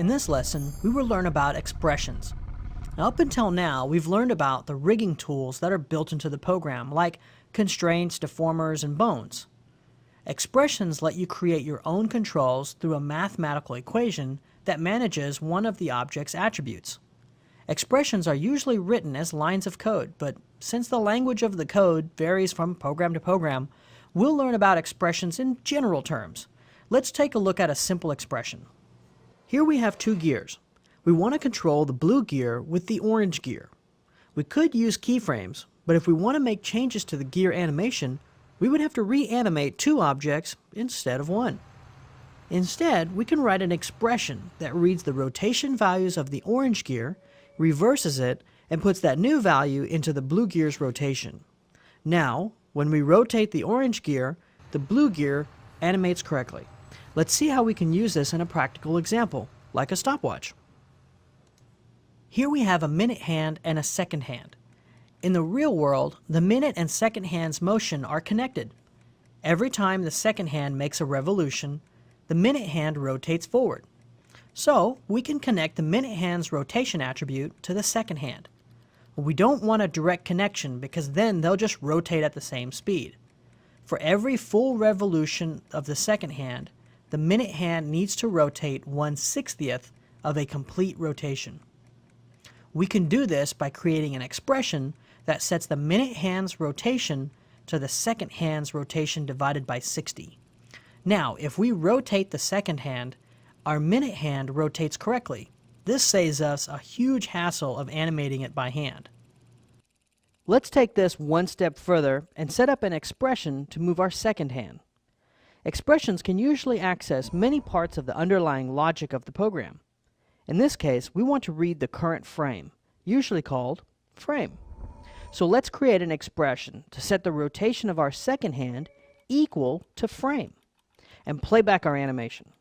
In this lesson, we will learn about expressions. Now, up until now, we've learned about the rigging tools that are built into the program, like constraints, deformers, and bones. Expressions let you create your own controls through a mathematical equation that manages one of the object's attributes. Expressions are usually written as lines of code, but since the language of the code varies from program to program, we'll learn about expressions in general terms. Let's take a look at a simple expression. Here we have two gears. We want to control the blue gear with the orange gear. We could use keyframes, but if we want to make changes to the gear animation, we would have to reanimate two objects instead of one. Instead, we can write an expression that reads the rotation values of the orange gear, reverses it, and puts that new value into the blue gear's rotation. Now, when we rotate the orange gear, the blue gear animates correctly. Let's see how we can use this in a practical example, like a stopwatch. Here we have a minute hand and a second hand. In the real world, the minute and second hand's motion are connected. Every time the second hand makes a revolution, the minute hand rotates forward. So, we can connect the minute hand's rotation attribute to the second hand. We don't want a direct connection because then they'll just rotate at the same speed. For every full revolution of the second hand, the minute hand needs to rotate 1/60th of a complete rotation. We can do this by creating an expression that sets the minute hand's rotation to the second hand's rotation divided by 60. Now, if we rotate the second hand, our minute hand rotates correctly. This saves us a huge hassle of animating it by hand. Let's take this one step further and set up an expression to move our second hand. Expressions can usually access many parts of the underlying logic of the program. In this case, we want to read the current frame, usually called frame. So let's create an expression to set the rotation of our second hand equal to frame, and play back our animation.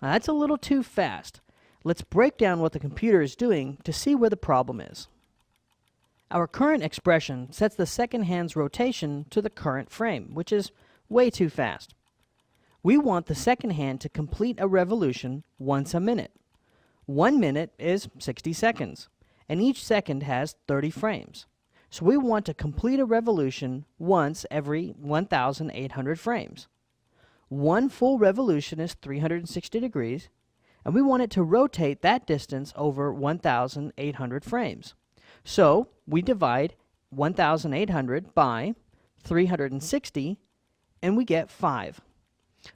Now that's a little too fast. Let's break down what the computer is doing to see where the problem is. Our current expression sets the second hand's rotation to the current frame, which is way too fast. We want the second hand to complete a revolution once a minute. 1 minute is 60 seconds, and each second has 30 frames. So we want to complete a revolution once every 1,800 frames. One full revolution is 360 degrees, and we want it to rotate that distance over 1,800 frames. So we divide 1,800 by 360, and we get 5.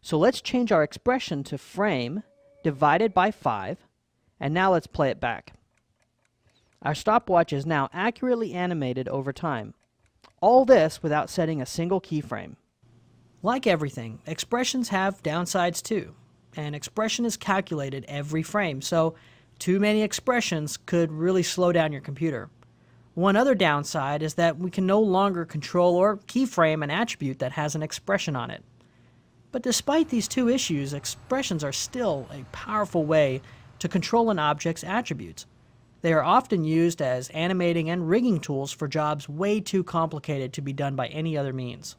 So let's change our expression to frame divided by 5, and now let's play it back. Our stopwatch is now accurately animated over time. All this without setting a single keyframe. Like everything, expressions have downsides too. An expression is calculated every frame, so too many expressions could really slow down your computer. One other downside is that we can no longer control or keyframe an attribute that has an expression on it. But despite these two issues, expressions are still a powerful way to control an object's attributes. They are often used as animating and rigging tools for jobs way too complicated to be done by any other means.